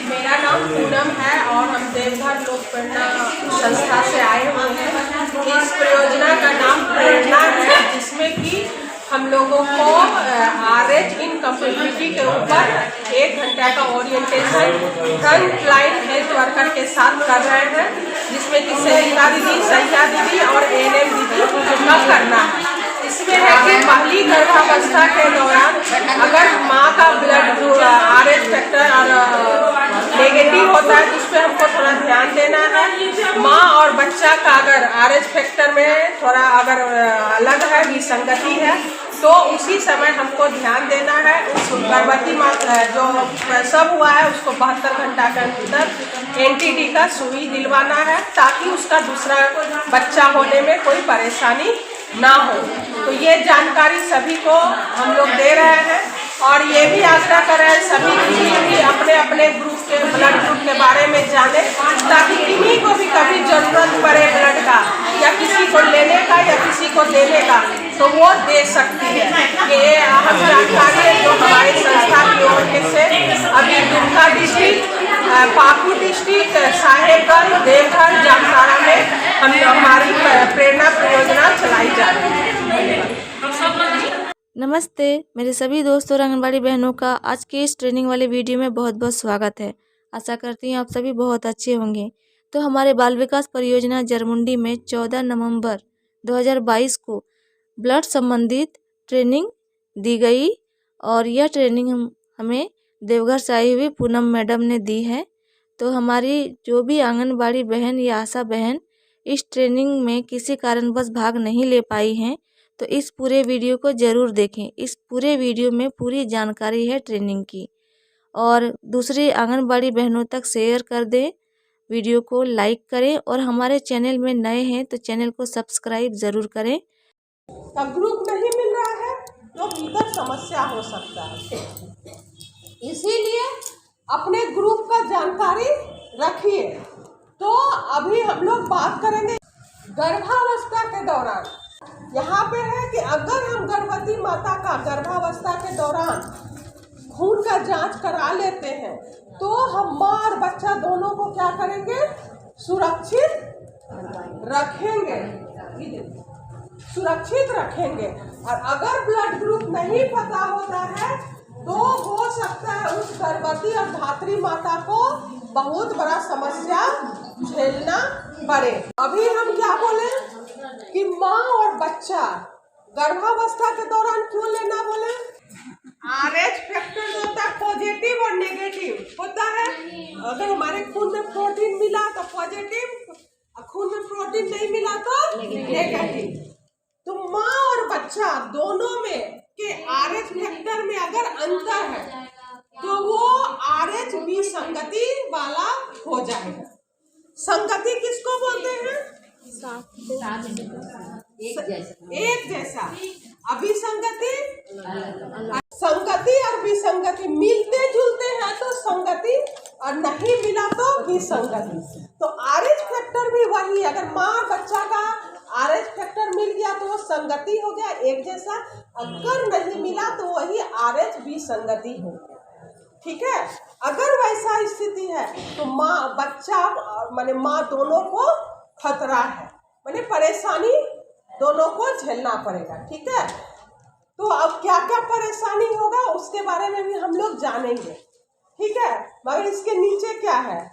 मेरा नाम पूनम है और हम देवघर लोक प्रेरणा संस्था से आए हुए हैं। इस परियोजना का नाम प्रेरणा है, जिसमें कि हम लोगों को RH इन कम्युनिटी के ऊपर 1 घंटा का orientation front line health worker के साथ कर रहे हैं, जिसमें कि सरिता दीदी, सैया दीदी और ANM दीदी का करना है। इसमें है कि पहली गर्भावस्था के दौरान अगर माँ का ब्लड RH फैक्टर और नेगेटिव होता है, जिस पे हमको थोड़ा ध्यान देना है। माँ और बच्चा का अगर RH फैक्टर में थोड़ा अगर अलग है, विसंगति है, तो उसी समय हमको ध्यान देना है। उस गर्भवती माँ जो प्रसव हुआ है उसको 72 घंटा के अंदर NTD का सुई दिलवाना है, ताकि उसका दूसरा बच्चा होने में कोई परेशानी ना हो। तो ये जानकारी सभी को हम लोग दे रहे हैं और ये भी आग्रह कर रहे हैं सभी भी अपने अपने ग्रुप के ब्लड ग्रुप के बारे में जाने, ताकि किन्हीं को भी कभी जरूरत पड़े ब्लड का, या किसी को लेने का या किसी को देने का, तो वो दे सकती है। ये अहम जानकारी है जो हमारे संस्था की ओर से अभी दुमका डिस्ट्रिक्ट, पाकुड़ डिस्ट्रिक्ट, साहेबगंज, देवघर, जामताड़ा में हमारी प्रेरणा परियोजना चलाई जा रही है। नमस्ते मेरे सभी दोस्तों और आंगनबाड़ी बहनों का आज के इस ट्रेनिंग वाले वीडियो में बहुत बहुत स्वागत है। आशा करती हूँ आप सभी बहुत अच्छे होंगे। तो हमारे बाल विकास परियोजना जरमुंडी में 14 नवंबर 2022 को ब्लड संबंधित ट्रेनिंग दी गई और यह ट्रेनिंग हमें देवघर से आई हुई पूनम मैडम ने दी है। तो हमारी जो भी आंगनबाड़ी बहन या आशा बहन इस ट्रेनिंग में किसी कारणवश भाग नहीं ले पाई हैं, तो इस पूरे वीडियो को ज़रूर देखें। इस पूरे वीडियो में पूरी जानकारी है ट्रेनिंग की, और दूसरी आंगनबाड़ी बहनों तक शेयर कर दें। वीडियो को लाइक करें और हमारे चैनल में नए हैं तो चैनल को सब्सक्राइब ज़रूर करें। ग्रुप नहीं मिल रहा है तो भीतर समस्या हो सकता है, इसीलिए अपने ग्रुप का जानकारी रखिए। तो अभी हम लोग बात करेंगे गर्भावस्था के दौरान। यहाँ पे है कि अगर हम गर्भवती माता का गर्भावस्था के दौरान खून का जांच करा लेते हैं, तो हम माँ और बच्चा दोनों को क्या करेंगे, सुरक्षित रखेंगे। और अगर ब्लड ग्रुप नहीं पता होता है तो हो सकता है उस गर्भवती और धात्री माता को बहुत बड़ा समस्या झेलना पड़े। अभी हम क्या बोले कि माँ और बच्चा गर्भावस्था के दौरान क्यों लेना बोले, RH फैक्टर जो होता है पॉजिटिव और नेगेटिव होता है। अगर हमारे खून में प्रोटीन मिला तो पॉजिटिव, खून में प्रोटीन नहीं मिला तो नेगेटिव। तो माँ और बच्चा दोनों में के RH फैक्टर में अगर अंतर है तो वो RH विसंगति वाला हो जाएगा। संगति किसको बोलते हैं, एक जैसा। अभिसंगति, संगति और विसंगति मिलते जुलते हैं तो संगति, और नहीं मिला तो विसंगति। तो RH फैक्टर भी वही, अगर माँ बच्चा का RH फैक्टर मिल गया तो वो संगति हो गया, एक जैसा। अगर नहीं मिला तो वही RH विसंगति हो गया। ठीक है, अगर वैसा स्थिति है तो माँ बच्चा माने माँ दोनों को खतरा है, माने परेशानी दोनों को झेलना पड़ेगा। ठीक है, तो अब क्या क्या परेशानी होगा उसके बारे में भी हम लोग जानेंगे। ठीक है, मगर इसके नीचे क्या है,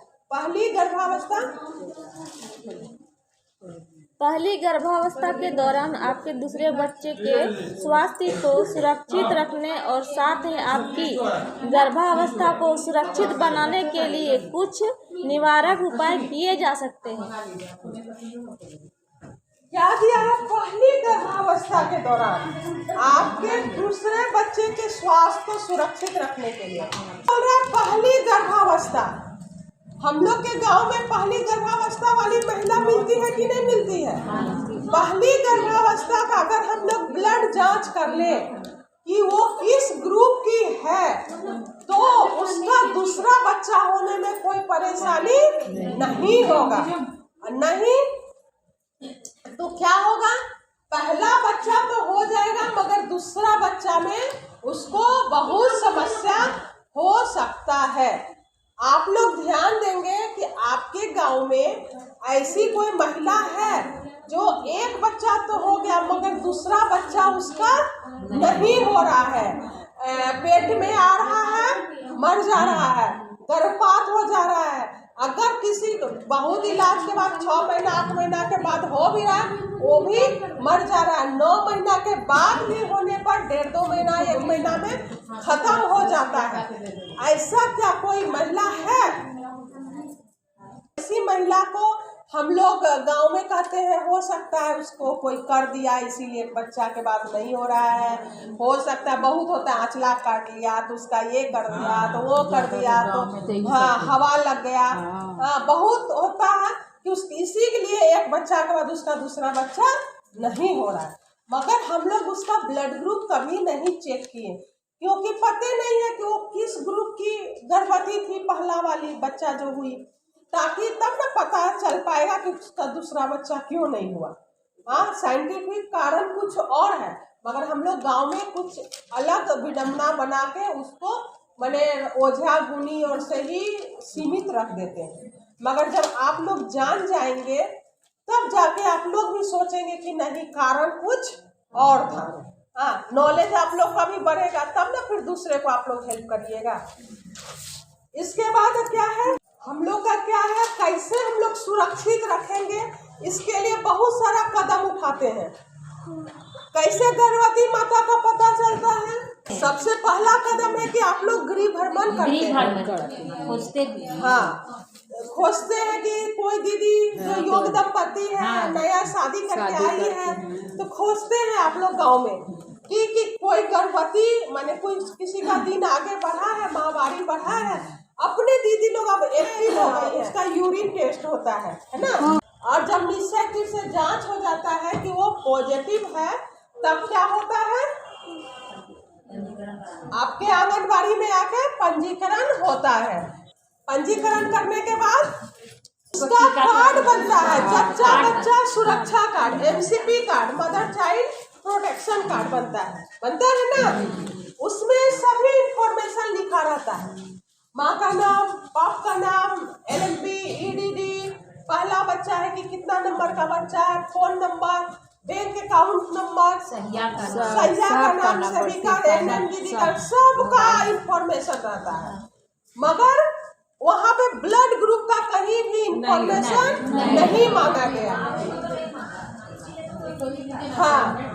पहली गर्भावस्था के दौरान आपके दूसरे बच्चे के स्वास्थ्य को सुरक्षित रखने और साथ ही आपकी गर्भावस्था को सुरक्षित बनाने के लिए कुछ निवारक उपाय किए जा सकते हैं। क्या किया है, पहली गर्भावस्था के दौरान आपके दूसरे बच्चे के स्वास्थ्य को सुरक्षित रखने के लिए। पहली गर्भावस्था, हम लोग के गांव में पहली गर्भावस्था वाली महिला मिलती है कि नहीं मिलती है। पहली गर्भावस्था का अगर हम लोग ब्लड जांच कर ले कि वो किस ग्रुप की है, तो उसका दूसरा बच्चा होने में कोई परेशानी नहीं होगा। नहीं तो क्या होगा, पहला बच्चा तो हो जाएगा मगर दूसरा बच्चा में उसको बहुत समस्या हो सकता है। आप लोग ध्यान देंगे कि आपके गांव में ऐसी कोई महिला है जो एक बच्चा तो हो गया मगर दूसरा बच्चा उसका नहीं हो रहा है, पेट में आ रहा है, मर जा रहा है, गर्भपात हो जा रहा है। अगर किसी बहुत इलाज के बाद 6 महीना 8 महीना के बाद हो भी रहा है वो भी मर जा रहा है। 9 महीना के बाद भी होने पर 1.5-2 महीना 1 महीना में खत्म हो जाता है। ऐसा क्या कोई महिला है? ऐसी महिला को हम लोग गांव में कहते हैं हो सकता है उसको कोई कर दिया इसीलिए बच्चा के बाद नहीं हो रहा है, हो सकता है बहुत होता है आंचला काट लिया तो उसका ये कर दिया तो वो कर दिया तो हाँ हवा लग गया, बहुत होता है कि इसी के लिए एक बच्चा के बाद उसका दूसरा बच्चा नहीं हो रहा है। मगर हम लोग उसका ब्लड ग्रुप कभी नहीं चेक किए क्योंकि पता नहीं है कि वो किस ग्रुप की गर्भवती थी पहला वाली बच्चा जो हुई, ताकि तब ना पता चल पाएगा कि उसका दूसरा बच्चा क्यों नहीं हुआ। हाँ साइंटिफिक कारण कुछ और है मगर हम लोग गांव में कुछ अलग विडंबना बना के उसको माने ओझा गुनी और से ही सीमित रख देते हैं। मगर जब आप लोग जान जाएंगे तब जाके आप लोग भी सोचेंगे कि नहीं कारण कुछ और था। हाँ नॉलेज आप लोग का भी बढ़ेगा तब ना फिर दूसरे को आप लोग हेल्प करिएगा। इसके बाद क्या है हम लोग का क्या है कैसे हम लोग सुरक्षित रखेंगे, इसके लिए बहुत सारा कदम उठाते हैं। कैसे गर्भवती माता का पता चलता है? सबसे पहला कदम है कि आप लोग गृह भ्रमण करते हैं, खोजते भी हाँ खोजते हैं कि कोई दीदी जो योग दंपति है नया शादी करके आई है तो खोजते हैं आप लोग गांव में कि कोई गर्भवती माने कोई किसी का दिन आगे बढ़ा है, माहवारी बढ़ा है, अपने दीदी लोग अब एक्टिव हो गए, उसका यूरिन टेस्ट होता है ना, और जब निश्चय से जांच हो जाता है कि वो पॉजिटिव है तब क्या होता है आपके आंगनबाड़ी में आके पंजीकरण होता है। पंजीकरण करने के बाद उसका कार्ड बनता है, जच्चा बच्चा सुरक्षा card, MCP card, mother child protection card बनता है ना। उसमें सभी इंफॉर्मेशन लिखा रहता है, माँ का नाम, बाप का नाम, LLB, EDD, पहला बच्चा है कि कितना नंबर का बच्चा है, phone number, bank account number, सैया का नाम, सभी का NMDD का सबका इंफॉर्मेशन रहता है। मगर वहाँ पे ब्लड ग्रुप का कहीं भी इंफॉर्मेशन नहीं मांगा गया। हाँ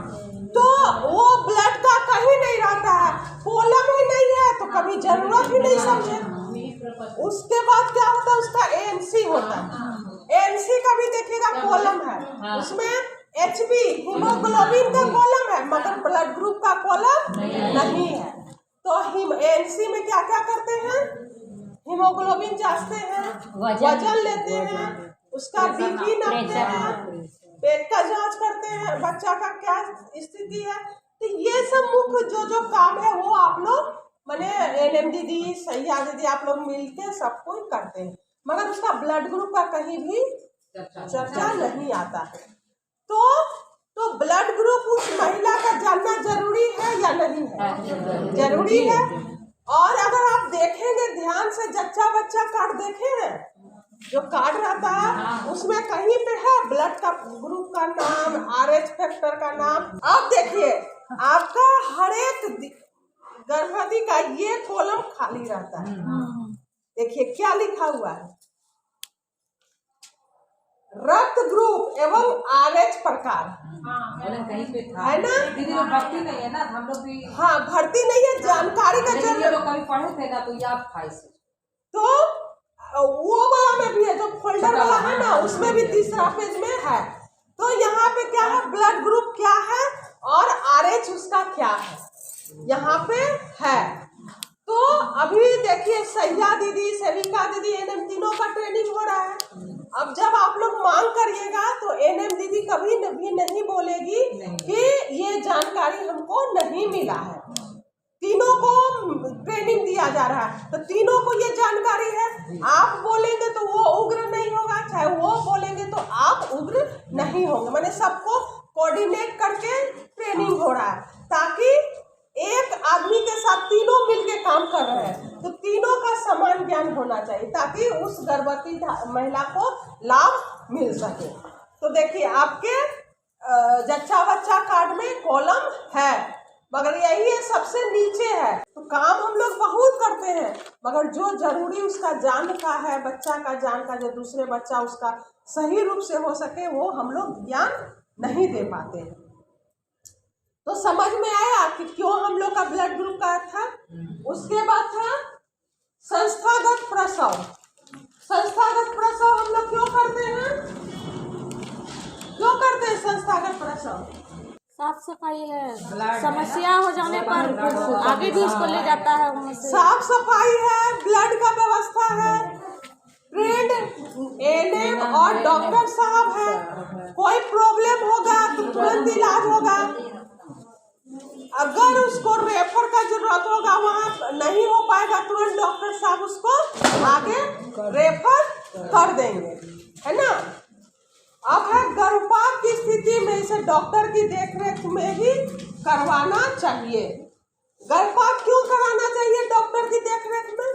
तो वो ब्लड का कहीं नहीं रहता है, कॉलम ही नहीं है तो कभी जरूरत ही नहीं समझे। उसके बाद क्या होता है उसका ANC होता है, ANC का भी देखिएगा कॉलम है, उसमें HB हीमोग्लोबिन का कॉलम है मगर ब्लड ग्रुप का कॉलम नहीं है। तो ANC में क्या क्या करते हैं, हीमोग्लोबिन जांचते हैं, वजन लेते हैं, उसका BP नापते हैं, पेट का जांच करते हैं, बच्चा का क्या स्थिति है। तो ये सब मुख्य जो काम है वो आप लोग माने NMDD सैया दीदी आप लोग मिलके सब कुछ करते हैं मगर उसका ब्लड ग्रुप का कहीं भी चर्चा नहीं आता है। तो ब्लड ग्रुप उस महिला का जानना जरूरी है या नहीं है? जरूरी है। और अगर आप देखेंगे ध्यान से जच्चा बच्चा कार्ड देखे हैं, जो कार्ड रहता है उसमें कहीं पे है ब्लड का ग्रुप का नाम, RH फैक्टर का नाम। अब देखिए आपका हर एक गर्भवती का ये कॉलम खाली रहता है, देखिए क्या लिखा हुआ है, रक्त ग्रुप एवं RH प्रकार कहीं पे था है ना, दीदी लोग भर्ती नहीं है ना, हम लोग भी हाँ भर्ती नहीं है, जानकारी का जरूरत लोग कभी पढ़े थे ना तो याद था इसे। तो वो वाला में भी है जो फोल्डर वाला है ना उसमें भी तीसरा पेज में है। तो यहाँ पे क्या है ब्लड ग्रुप क्या है और RH उसका क्या है यहाँ पे है। तो अभी देखिए सैया दीदी, सेविका दीदी, NM तीनों का ट्रेनिंग हो रहा है। अब जब आप लोग मांग करिएगा तो NM दीदी कभी भी नहीं बोलेगी कि ये जानकारी हमको नहीं मिला है। तीनों को ट्रेनिंग दिया जा रहा है तो तीनों को ये जानकारी है। आप बोलेंगे तो वो उग्र नहीं होगा, चाहे वो बोलेंगे तो आप उग्र नहीं होंगे। मैंने सबको कोऑर्डिनेट करके ट्रेनिंग हो रहा है ताकि एक आदमी के साथ तीनों मिलके काम कर रहे हैं, तो तीनों का समान ज्ञान होना चाहिए ताकि उस गर्भवती महिला को लाभ मिल सके। तो देखिए आपके जच्चा बच्चा कार्ड में कॉलम है, मगर यही है सबसे नीचे है। तो काम हम लोग बहुत करते हैं, मगर जो जरूरी उसका जान का है, बच्चा का जान का, जो दूसरे बच्चा उसका सही रूप से हो सके, वो हम लोग ज्ञान नहीं दे पाते हैं। तो समझ में आया कि क्यों हम लोग का ब्लड ग्रुप का था। उसके बाद था संस्थागत प्रसव। संस्थागत प्रसव हम लोग क्यों करते हैं? क्यों करते हैं संस्थागत प्रसव? साफ सफाई है, समस्या हो जाने पर आगे भी उसको ले जाता है वहाँ से। साफ सफाई है, ब्लड का व्यवस्था है, ट्रेंड एएनएम और डॉक्टर साहब है। कोई प्रॉब्लम होगा तो तुरंत इलाज होगा। अगर उसको रेफर का जरूरत होगा, वहाँ नहीं हो पाएगा, तुरंत डॉक्टर साहब उसको आगे रेफर कर देंगे, है ना। अब है गर्भपात की स्थिति में इसे डॉक्टर की देखरेख में ही करवाना चाहिए। गर्भपात क्यों कराना चाहिए डॉक्टर की देखरेख में?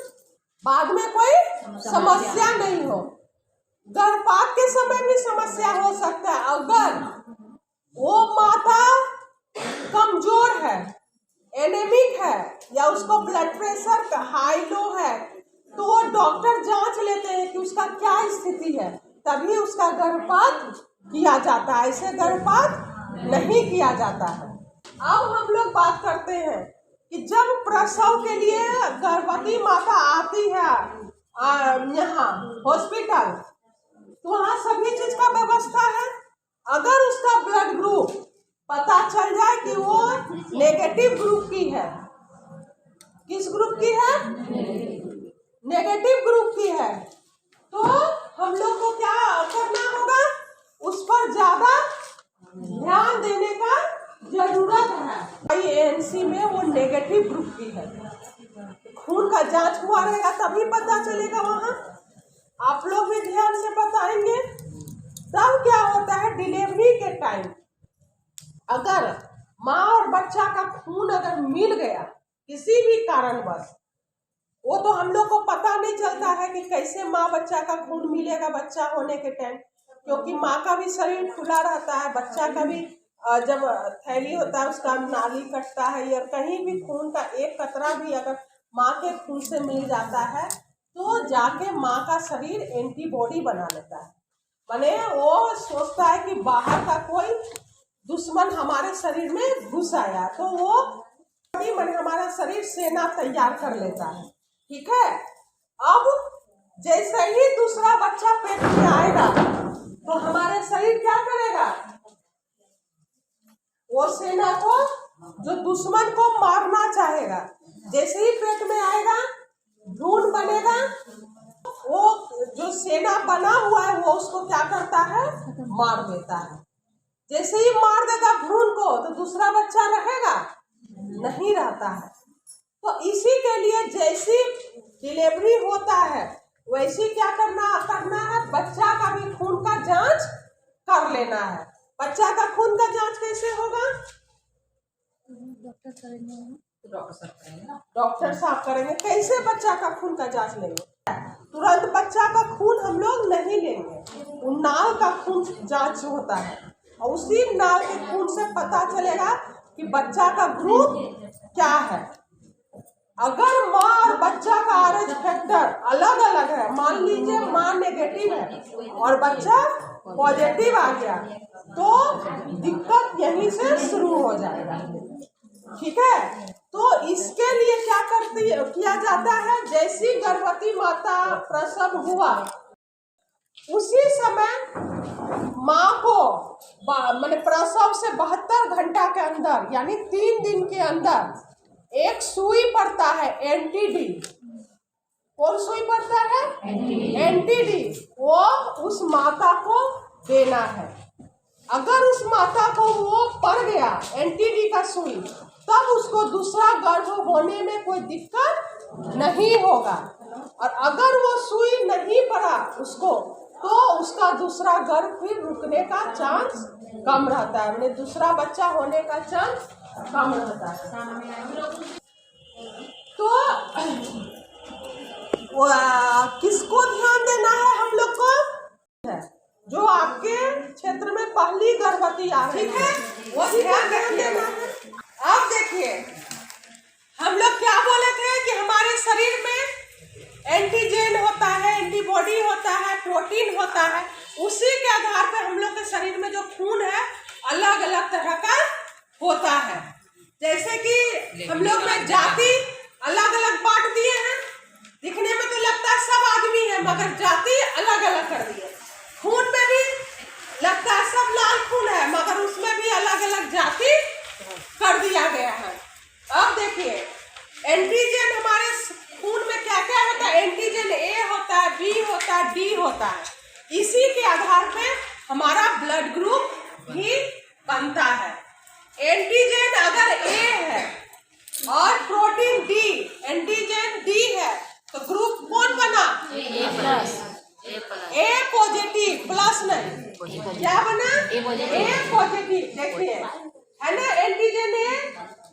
बाद में कोई समस्या नहीं हो। गर्भपात के समय भी समस्या हो सकता है। अगर वो माता कमजोर है, एनेमिक है, या उसको ब्लड प्रेशर हाई लो है, तो वो डॉक्टर जांच लेते हैं कि उसका क्या स्थिति है, तभी उसका गर्भपात किया जाता है। ऐसे गर्भपात नहीं किया जाता है। अब हम लोग बात करते हैं कि जब प्रसव के लिए गर्भवती माता आती है यहाँ हॉस्पिटल, तो वहाँ सभी चीज का व्यवस्था है। अगर उसका ब्लड ग्रुप पता चल जाए कि वो नेगेटिव ग्रुप की है, किस ग्रुप की है? नेगेटिव ग्रुप की है, तो हम लोग को क्या करना होगा? उस पर ज्यादा ध्यान देने का जरूरत है। एएनसी में वो नेगेटिव ग्रुप की है, खून का जांच हुआ रहेगा तभी पता चलेगा। वहाँ आप लोग भी ध्यान से बताएंगे। तब क्या होता है, डिलीवरी के टाइम अगर माँ और बच्चा का खून अगर मिल गया किसी भी कारणवश, वो तो हम लोग को पता नहीं चलता है कि कैसे माँ बच्चा का खून मिलेगा बच्चा होने के टाइम, क्योंकि माँ का भी शरीर खुला रहता है, बच्चा का भी जब थैली होता है उसका नाली कटता है, या कहीं भी खून का एक कतरा भी अगर माँ के खून से मिल जाता है तो जाके माँ का शरीर एंटीबॉडी बना लेता है। माने वो सोचता है कि बाहर का कोई दुश्मन हमारे शरीर में घुस आया, तो वो माने हमारा शरीर सेना तैयार कर लेता है। ठीक है। अब जैसे ही दूसरा बच्चा पेट में आएगा तो हमारे शरीर क्या करेगा? वो सेना को, जो दुश्मन को मारना चाहेगा, जैसे ही पेट में आएगा भ्रूण बनेगा, वो जो सेना बना हुआ है वो उसको क्या करता है? मार देता है। जैसे ही मार देगा भ्रूण को, तो दूसरा बच्चा रहेगा? नहीं रहता है। तो इसी के लिए जैसी डिलीवरी होता है वैसे क्या करना है, बच्चा का भी खून का जांच कर लेना है। बच्चा का खून का जांच कैसे होगा? डॉक्टर साहब करेंगे। कैसे बच्चा का खून का जांच लेंगे? तुरंत बच्चा का खून हम लोग नहीं लेंगे, वो नाल का खून जांच होता है, और उसी नाल के खून से पता चलेगा कि बच्चा का ग्रुप क्या है। अगर माँ और बच्चा का आरएच फैक्टर अलग अलग है, मान लीजिए माँ नेगेटिव है और बच्चा पॉजिटिव आ गया, तो दिक्कत यहीं से शुरू हो जाएगा। ठीक है। तो इसके लिए क्या किया जाता है, जैसी गर्भवती माता प्रसव हुआ उसी समय माँ को माने प्रसव से 72 घंटा के अंदर यानी 3 दिन के अंदर एक सुई पड़ता है, एंटीडी। कौन सुई पड़ता है? एंटीडी। वो उस माता को देना है। अगर उस माता को वो पड़ गया एंटीडी का सुई, तब उसको दूसरा गर्भ होने में कोई दिक्कत नहीं होगा। और अगर वो सुई नहीं पड़ा उसको, तो उसका दूसरा गर्भ फिर रुकने का चांस कम रहता है, मतलब दूसरा बच्चा होने का चांस कम रहता है। तो किसको ध्यान देना है हम लोग को? जो आपके क्षेत्र में पहली गर्भवती आ रही है वो ध्यान देना है। अब देखिए, हम लोग क्या बोले थे कि हमारे शरीर में एंटीजन होता है, एंटीबॉडी होता है, प्रोटीन होता है। उसी के आधार पर हम लोग के शरीर में जो खून है अलग अलग तरह का होता है। जैसे कि हम लोग में जाति अलग अलग बांट दिए हैं। दिखने में तो लगता है सब आदमी है, मगर जाति अलग अलग कर दिए। खून में भी लगता है सब लाल खून है, मगर उसमें भी अलग अलग जाति कर दिया गया है। अब देखिए, एंटीजन हमारे खून में क्या क्या होता है? एंटीजन ए होता है, बी होता है, डी होता है। इसी के आधार पे हमारा ब्लड ग्रुप भी बनता है। एंटीजन अगर ए है और प्रोटीन डी, एंटीजन डी है, तो ग्रुप कौन बना? ए पॉजिटिव प्लस नहीं, क्या बना? ए पॉजिटिव। देखिए है ना, एंटीजन ए,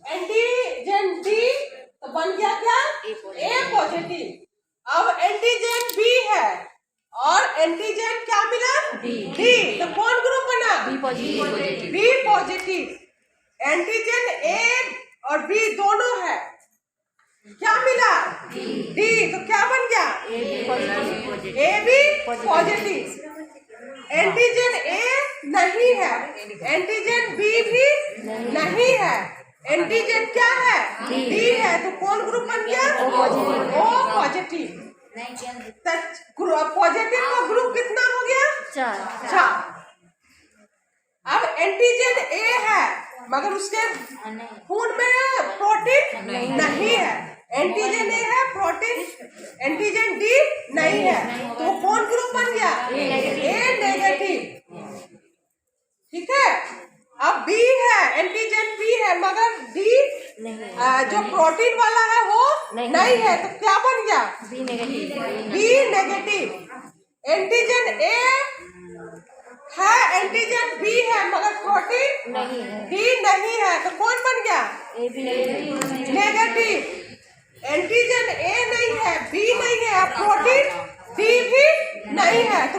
एंटीजन डी, तो बन गया क्या? ए पॉजिटिव। अब एंटीजन बी है और एंटीजन क्या मिला? डी, तो कौन ग्रुप बना? B positive. एंटीजन ए और बी दोनों है, क्या मिला? डी, तो क्या बन गया? A B positive. Antigen A नहीं है, एंटीजन बी भी नहीं है, एंटीजन क्या है? डी है, तो कौन ग्रुप बन गया? O positive. पॉजिटिव का ग्रुप कितना हो गया? 4। अब एंटीजन ए है मगर उसके खून में प्रोटीन नहीं है। एंटीजन ए है, प्रोटीन एंटीजन डी नहीं है, तो कौन ग्रुप बन गया? ए नेगेटिव। ठीक है। अब बी है, एंटीजन बी है मगर डी जो प्रोटीन वाला है वो नहीं है, तो क्या बन गया? B negative. एंटीजन ए है, एंटीजन बी है मगर प्रोटीन डी नहीं है, तो कौन बन गया? नेगेटिव। एंटीजन ए नहीं है, बी नहीं है, प्रोटीन डी भी नहीं है, तो